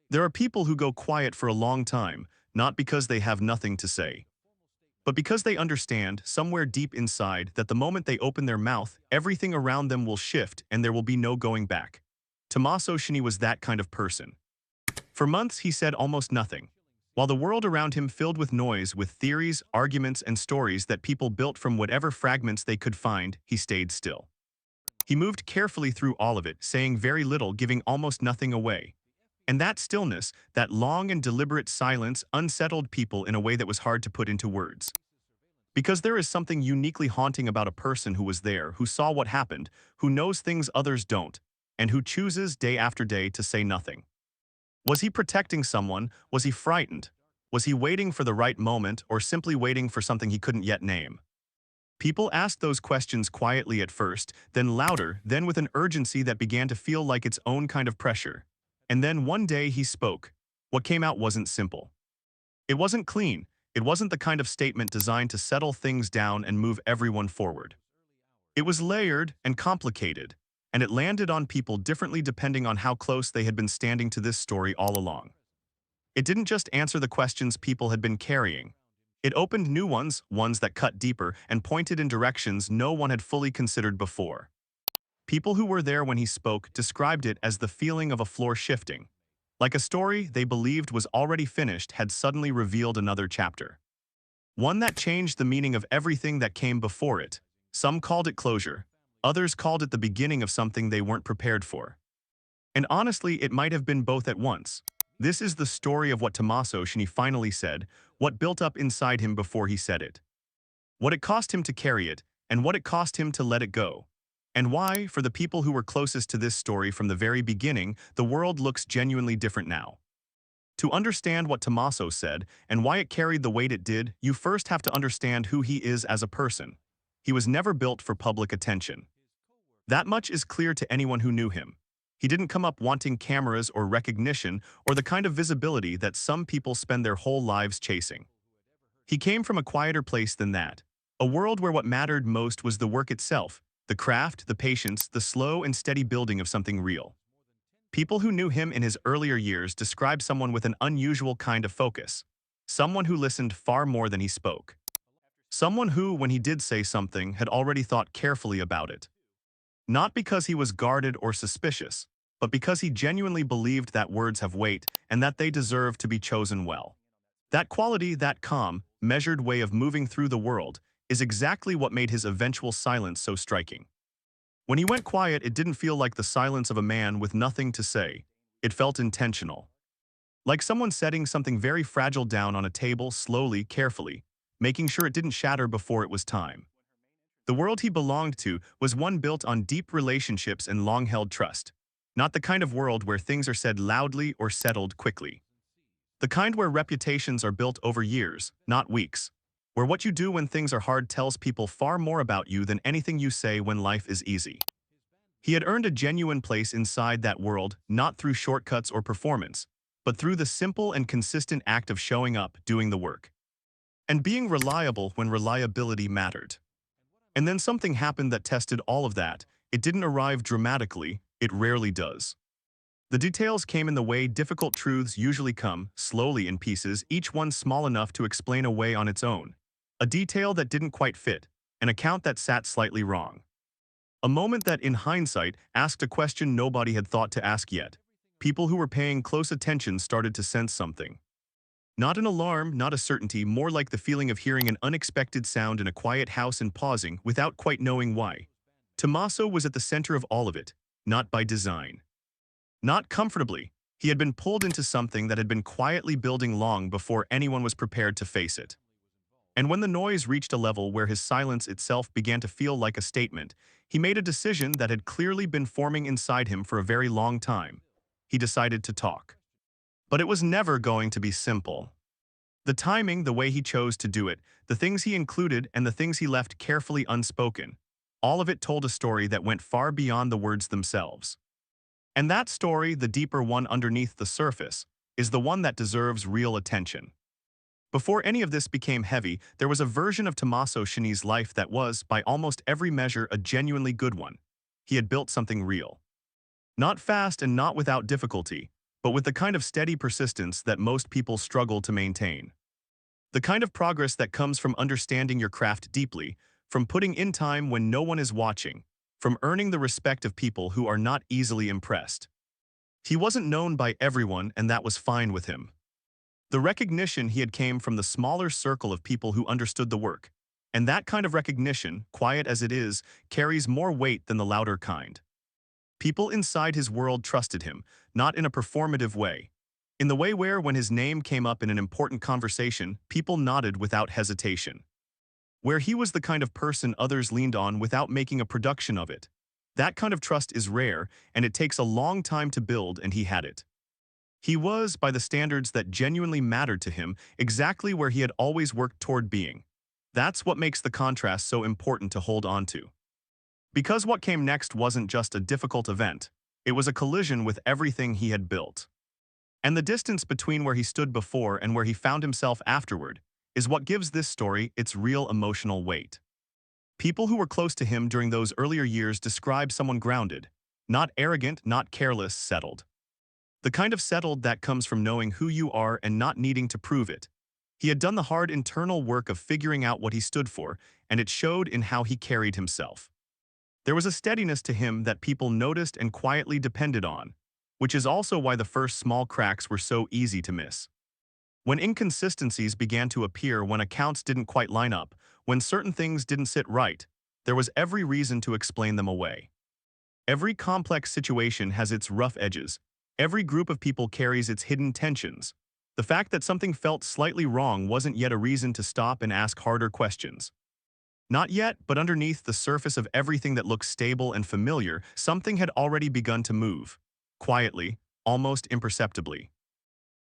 There are people who go quiet for a long time, not because they have nothing to say, but because they understand, somewhere deep inside, that the moment they open their mouth, everything around them will shift and there will be no going back. Tommaso Cioni was that kind of person. For months he said almost nothing, while the world around him filled with noise, with theories, arguments, and stories that people built from whatever fragments they could find. He stayed still. He moved carefully through all of it, saying very little, giving almost nothing away. And that stillness, that long and deliberate silence, unsettled people in a way that was hard to put into words. Because there is something uniquely haunting about a person who was there, who saw what happened, who knows things others don't, and who chooses day after day to say nothing. Was he protecting someone? Was he frightened? Was he waiting for the right moment, or simply waiting for something he couldn't yet name? People asked those questions quietly at first, then louder, then with an urgency that began to feel like its own kind of pressure. And then one day he spoke. What came out wasn't simple. It wasn't clean. It wasn't the kind of statement designed to settle things down and move everyone forward. It was layered and complicated, and it landed on people differently depending on how close they had been standing to this story all along. It didn't just answer the questions people had been carrying. It opened new ones, ones that cut deeper and pointed in directions no one had fully considered before. People who were there when he spoke described it as the feeling of a floor shifting. Like a story they believed was already finished had suddenly revealed another chapter. One that changed the meaning of everything that came before it. Some called it closure. Others called it the beginning of something they weren't prepared for. And honestly, it might have been both at once. This is the story of what Tommaso Cioni finally said, what built up inside him before he said it. What it cost him to carry it, and what it cost him to let it go. And why, for the people who were closest to this story from the very beginning, the world looks genuinely different now. To understand what Tommaso said, and why it carried the weight it did, you first have to understand who he is as a person. He was never built for public attention. That much is clear to anyone who knew him. He didn't come up wanting cameras or recognition or the kind of visibility that some people spend their whole lives chasing. He came from a quieter place than that, a world where what mattered most was the work itself, the craft, the patience, the slow and steady building of something real. People who knew him in his earlier years described someone with an unusual kind of focus, someone who listened far more than he spoke. Someone who, when he did say something, had already thought carefully about it. Not because he was guarded or suspicious, but because he genuinely believed that words have weight and that they deserve to be chosen well. That quality, that calm, measured way of moving through the world, is exactly what made his eventual silence so striking. When he went quiet, it didn't feel like the silence of a man with nothing to say. It felt intentional. Like someone setting something very fragile down on a table slowly, carefully, making sure it didn't shatter before it was time. The world he belonged to was one built on deep relationships and long-held trust. Not the kind of world where things are said loudly or settled quickly. The kind where reputations are built over years, not weeks. Where what you do when things are hard tells people far more about you than anything you say when life is easy. He had earned a genuine place inside that world, not through shortcuts or performance, but through the simple and consistent act of showing up, doing the work, and being reliable when reliability mattered. And then something happened that tested all of that. It didn't arrive dramatically, it rarely does. The details came in the way difficult truths usually come, slowly in pieces, each one small enough to explain away on its own. A detail that didn't quite fit, an account that sat slightly wrong. A moment that, in hindsight, asked a question nobody had thought to ask yet. People who were paying close attention started to sense something. Not an alarm, not a certainty, more like the feeling of hearing an unexpected sound in a quiet house and pausing without quite knowing why. Tommaso was at the center of all of it, not by design. Not comfortably. He had been pulled into something that had been quietly building long before anyone was prepared to face it. And when the noise reached a level where his silence itself began to feel like a statement, he made a decision that had clearly been forming inside him for a very long time. He decided to talk. But it was never going to be simple. The timing, the way he chose to do it, the things he included and the things he left carefully unspoken, all of it told a story that went far beyond the words themselves. And that story, the deeper one underneath the surface, is the one that deserves real attention. Before any of this became heavy, there was a version of Tommaso Cioni's life that was, by almost every measure, a genuinely good one. He had built something real. Not fast and not without difficulty, but with the kind of steady persistence that most people struggle to maintain. The kind of progress that comes from understanding your craft deeply, from putting in time when no one is watching, from earning the respect of people who are not easily impressed. He wasn't known by everyone, and that was fine with him. The recognition he had came from the smaller circle of people who understood the work, and that kind of recognition, quiet as it is, carries more weight than the louder kind. People inside his world trusted him, not in a performative way. In the way where, when his name came up in an important conversation, people nodded without hesitation. Where he was the kind of person others leaned on without making a production of it. That kind of trust is rare, and it takes a long time to build, and he had it. He was, by the standards that genuinely mattered to him, exactly where he had always worked toward being. That's what makes the contrast so important to hold on to. Because what came next wasn't just a difficult event, it was a collision with everything he had built. And the distance between where he stood before and where he found himself afterward is what gives this story its real emotional weight. People who were close to him during those earlier years describe someone grounded, not arrogant, not careless, settled. The kind of settled that comes from knowing who you are and not needing to prove it. He had done the hard internal work of figuring out what he stood for, and it showed in how he carried himself. There was a steadiness to him that people noticed and quietly depended on, which is also why the first small cracks were so easy to miss. When inconsistencies began to appear, when accounts didn't quite line up, when certain things didn't sit right, there was every reason to explain them away. Every complex situation has its rough edges. Every group of people carries its hidden tensions. The fact that something felt slightly wrong wasn't yet a reason to stop and ask harder questions. Not yet, but underneath the surface of everything that looked stable and familiar, something had already begun to move. Quietly, almost imperceptibly.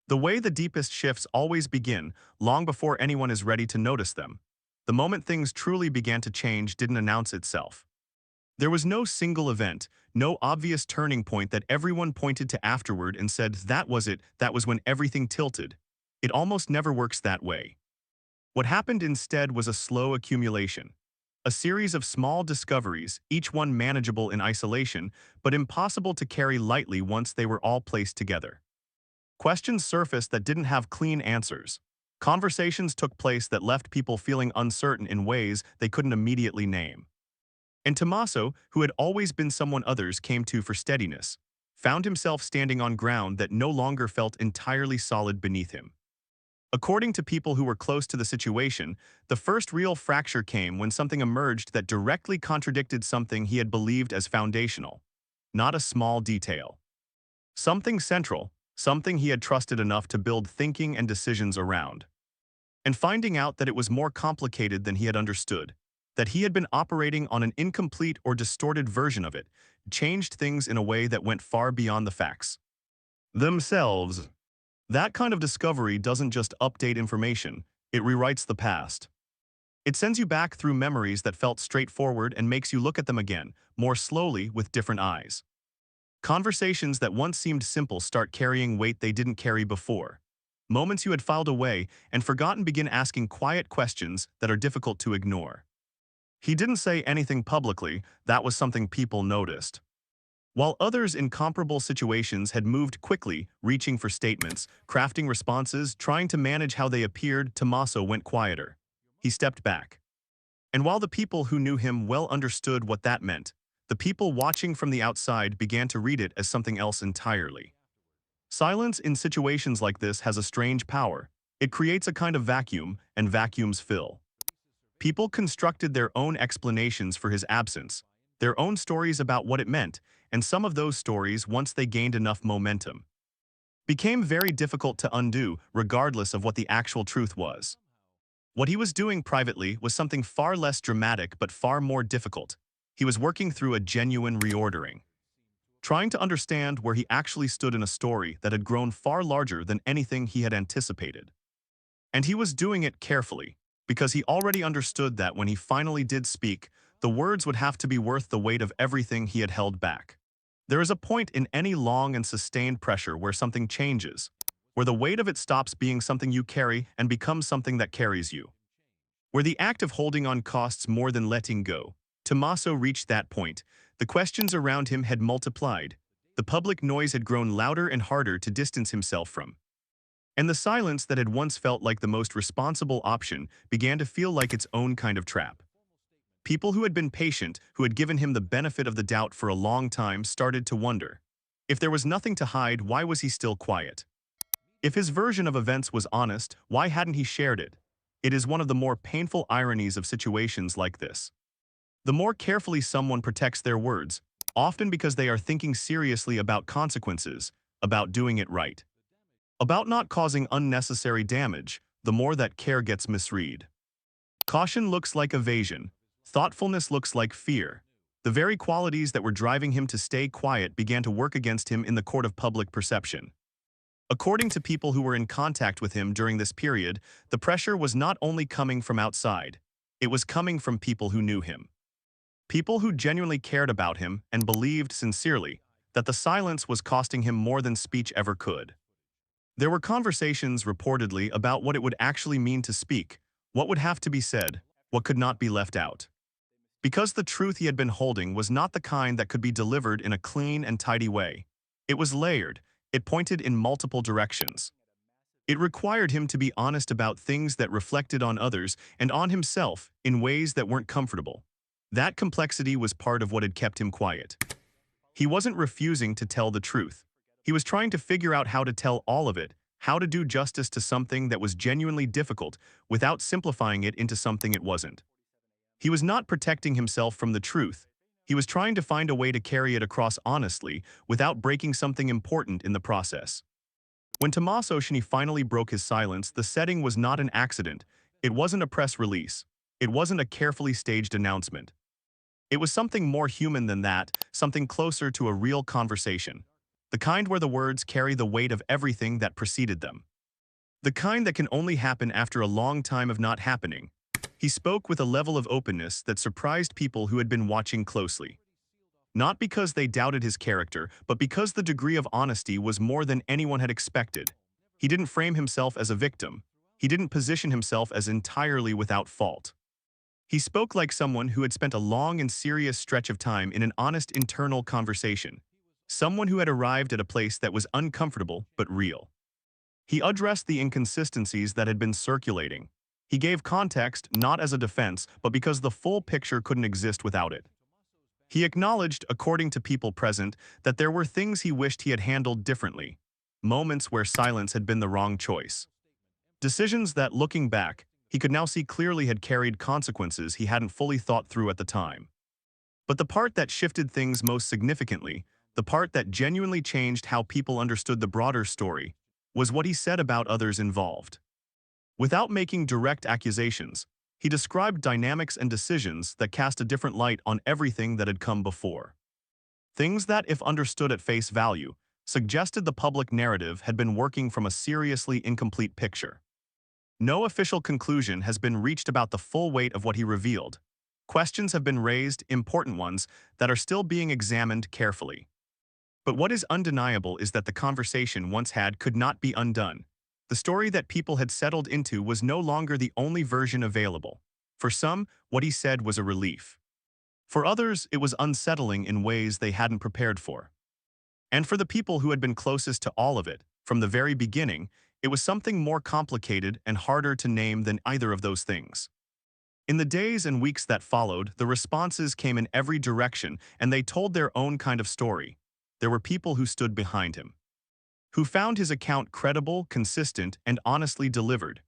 The way the deepest shifts always begin, long before anyone is ready to notice them. The moment things truly began to change didn't announce itself. There was no single event, no obvious turning point that everyone pointed to afterward and said, that was it, that was when everything tilted. It almost never works that way. What happened instead was a slow accumulation. A series of small discoveries, each one manageable in isolation, but impossible to carry lightly once they were all placed together. Questions surfaced that didn't have clean answers. Conversations took place that left people feeling uncertain in ways they couldn't immediately name. And Tommaso, who had always been someone others came to for steadiness, found himself standing on ground that no longer felt entirely solid beneath him. According to people who were close to the situation, the first real fracture came when something emerged that directly contradicted something he had believed as foundational. Not a small detail. Something central, something he had trusted enough to build thinking and decisions around. And finding out that it was more complicated than he had understood, that he had been operating on an incomplete or distorted version of it, changed things in a way that went far beyond the facts themselves. That kind of discovery doesn't just update information, it rewrites the past. It sends you back through memories that felt straightforward and makes you look at them again, more slowly, with different eyes. Conversations that once seemed simple start carrying weight they didn't carry before. Moments you had filed away and forgotten begin asking quiet questions that are difficult to ignore. He didn't say anything publicly, that was something people noticed. While others in comparable situations had moved quickly, reaching for statements, crafting responses, trying to manage how they appeared, Tommaso went quieter. He stepped back. And while the people who knew him well understood what that meant, the people watching from the outside began to read it as something else entirely. Silence in situations like this has a strange power. It creates a kind of vacuum, and vacuums fill. People constructed their own explanations for his absence, their own stories about what it meant, and some of those stories, once they gained enough momentum, became very difficult to undo, regardless of what the actual truth was. What he was doing privately was something far less dramatic but far more difficult. He was working through a genuine reordering, trying to understand where he actually stood in a story that had grown far larger than anything he had anticipated. And he was doing it carefully, because he already understood that when he finally did speak, the words would have to be worth the weight of everything he had held back. There is a point in any long and sustained pressure where something changes, where the weight of it stops being something you carry and becomes something that carries you. Where the act of holding on costs more than letting go. Tommaso reached that point. The questions around him had multiplied. The public noise had grown louder and harder to distance himself from. And the silence that had once felt like the most responsible option began to feel like its own kind of trap. People who had been patient, who had given him the benefit of the doubt for a long time, started to wonder. If there was nothing to hide, why was he still quiet? If his version of events was honest, why hadn't he shared it? It is one of the more painful ironies of situations like this. The more carefully someone protects their words, often because they are thinking seriously about consequences, about doing it right, about not causing unnecessary damage, the more that care gets misread. Caution looks like evasion. Thoughtfulness looks like fear. The very qualities that were driving him to stay quiet began to work against him in the court of public perception. According to people who were in contact with him during this period, the pressure was not only coming from outside, it was coming from people who knew him. People who genuinely cared about him and believed sincerely that the silence was costing him more than speech ever could. There were conversations reportedly about what it would actually mean to speak, what would have to be said, what could not be left out. Because the truth he had been holding was not the kind that could be delivered in a clean and tidy way. It was layered, it pointed in multiple directions. It required him to be honest about things that reflected on others and on himself in ways that weren't comfortable. That complexity was part of what had kept him quiet. He wasn't refusing to tell the truth. He was trying to figure out how to tell all of it, how to do justice to something that was genuinely difficult without simplifying it into something it wasn't. He was not protecting himself from the truth. He was trying to find a way to carry it across honestly without breaking something important in the process. When Tommaso Cioni finally broke his silence, the setting was not an accident. It wasn't a press release. It wasn't a carefully staged announcement. It was something more human than that, something closer to a real conversation. The kind where the words carry the weight of everything that preceded them. The kind that can only happen after a long time of not happening. He spoke with a level of openness that surprised people who had been watching closely. Not because they doubted his character, but because the degree of honesty was more than anyone had expected. He didn't frame himself as a victim. He didn't position himself as entirely without fault. He spoke like someone who had spent a long and serious stretch of time in an honest internal conversation. Someone who had arrived at a place that was uncomfortable but real. He addressed the inconsistencies that had been circulating. He gave context not as a defense, but because the full picture couldn't exist without it. He acknowledged, according to people present, that there were things he wished he had handled differently. Moments where silence had been the wrong choice. Decisions that, looking back, he could now see clearly had carried consequences he hadn't fully thought through at the time. But the part that shifted things most significantly, the part that genuinely changed how people understood the broader story, was what he said about others involved. Without making direct accusations, he described dynamics and decisions that cast a different light on everything that had come before. Things that, if understood at face value, suggested the public narrative had been working from a seriously incomplete picture. No official conclusion has been reached about the full weight of what he revealed. Questions have been raised, important ones, that are still being examined carefully. But what is undeniable is that the conversation once had could not be undone. The story that people had settled into was no longer the only version available. For some, what he said was a relief. For others, it was unsettling in ways they hadn't prepared for. And for the people who had been closest to all of it, from the very beginning, it was something more complicated and harder to name than either of those things. In the days and weeks that followed, the responses came in every direction, and they told their own kind of story. There were people who stood behind him, who found his account credible, consistent, and honestly delivered,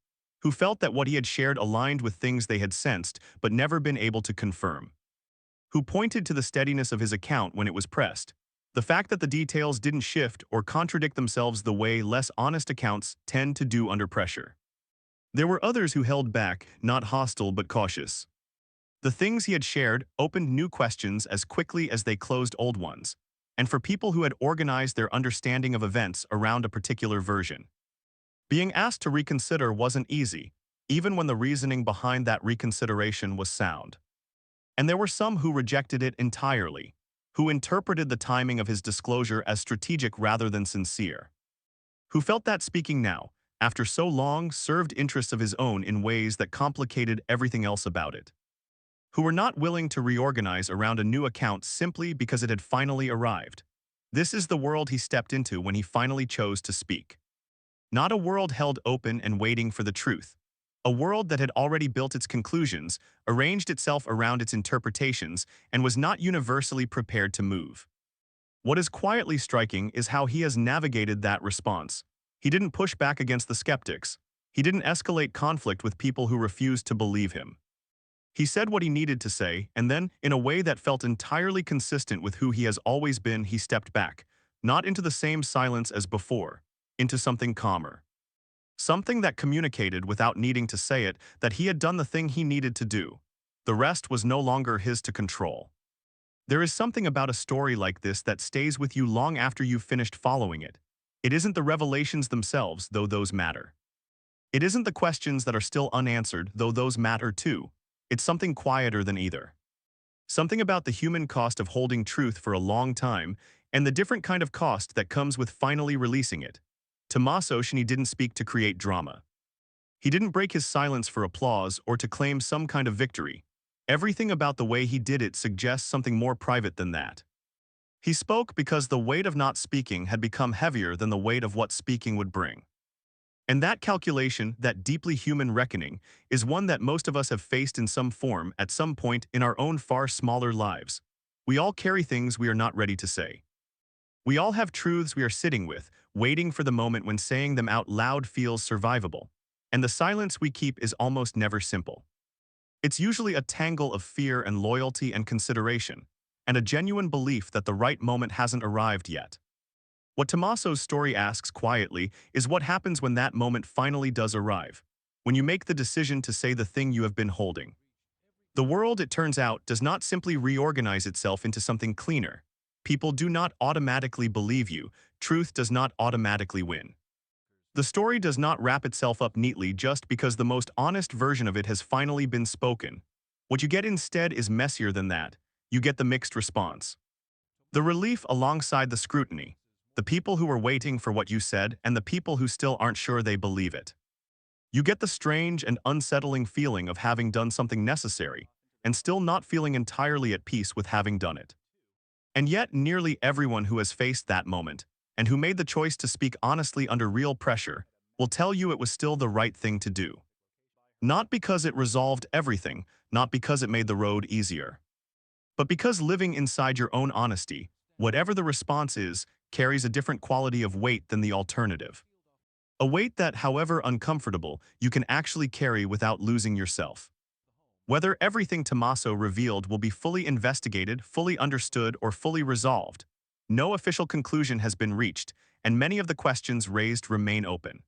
who felt that what he had shared aligned with things they had sensed but never been able to confirm, who pointed to the steadiness of his account when it was pressed, the fact that the details didn't shift or contradict themselves the way less honest accounts tend to do under pressure. There were others who held back, not hostile but cautious. The things he had shared opened new questions as quickly as they closed old ones, and for people who had organized their understanding of events around a particular version. Being asked to reconsider wasn't easy, even when the reasoning behind that reconsideration was sound. And there were some who rejected it entirely, who interpreted the timing of his disclosure as strategic rather than sincere, who felt that speaking now, after so long, served interests of his own in ways that complicated everything else about it, who were not willing to reorganize around a new account simply because it had finally arrived. This is the world he stepped into when he finally chose to speak. Not a world held open and waiting for the truth. A world that had already built its conclusions, arranged itself around its interpretations, and was not universally prepared to move. What is quietly striking is how he has navigated that response. He didn't push back against the skeptics. He didn't escalate conflict with people who refused to believe him. He said what he needed to say, and then, in a way that felt entirely consistent with who he has always been, he stepped back, not into the same silence as before, into something calmer. Something that communicated without needing to say it that he had done the thing he needed to do. The rest was no longer his to control. There is something about a story like this that stays with you long after you've finished following it. It isn't the revelations themselves, though those matter. It isn't the questions that are still unanswered, though those matter too. It's something quieter than either. Something about the human cost of holding truth for a long time, and the different kind of cost that comes with finally releasing it. Tommaso Cioni didn't speak to create drama. He didn't break his silence for applause or to claim some kind of victory. Everything about the way he did it suggests something more private than that. He spoke because the weight of not speaking had become heavier than the weight of what speaking would bring. And that calculation, that deeply human reckoning, is one that most of us have faced in some form at some point in our own far smaller lives. We all carry things we are not ready to say. We all have truths we are sitting with, waiting for the moment when saying them out loud feels survivable. And the silence we keep is almost never simple. It's usually a tangle of fear and loyalty and consideration, and a genuine belief that the right moment hasn't arrived yet. What Tommaso's story asks quietly is what happens when that moment finally does arrive, when you make the decision to say the thing you have been holding. The world, it turns out, does not simply reorganize itself into something cleaner. People do not automatically believe you. Truth does not automatically win. The story does not wrap itself up neatly just because the most honest version of it has finally been spoken. What you get instead is messier than that. You get the mixed response. The relief alongside the scrutiny. The people who are waiting for what you said and the people who still aren't sure they believe it. You get the strange and unsettling feeling of having done something necessary and still not feeling entirely at peace with having done it. And yet, nearly everyone who has faced that moment and who made the choice to speak honestly under real pressure will tell you it was still the right thing to do. Not because it resolved everything, not because it made the road easier, but because living inside your own honesty, whatever the response is, carries a different quality of weight than the alternative. A weight that, however uncomfortable, you can actually carry without losing yourself. Whether everything Tommaso revealed will be fully investigated, fully understood, or fully resolved, no official conclusion has been reached, and many of the questions raised remain open.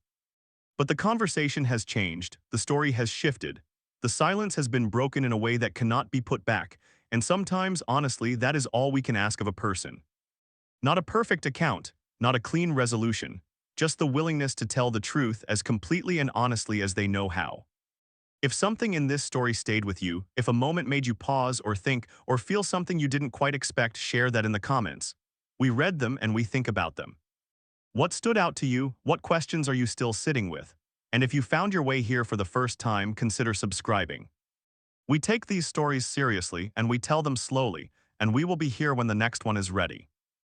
But the conversation has changed, the story has shifted, the silence has been broken in a way that cannot be put back, and sometimes, honestly, that is all we can ask of a person. Not a perfect account, not a clean resolution, just the willingness to tell the truth as completely and honestly as they know how. If something in this story stayed with you, if a moment made you pause or think or feel something you didn't quite expect, share that in the comments. We read them and we think about them. What stood out to you? What questions are you still sitting with? And if you found your way here for the first time, consider subscribing. We take these stories seriously and we tell them slowly, and we will be here when the next one is ready.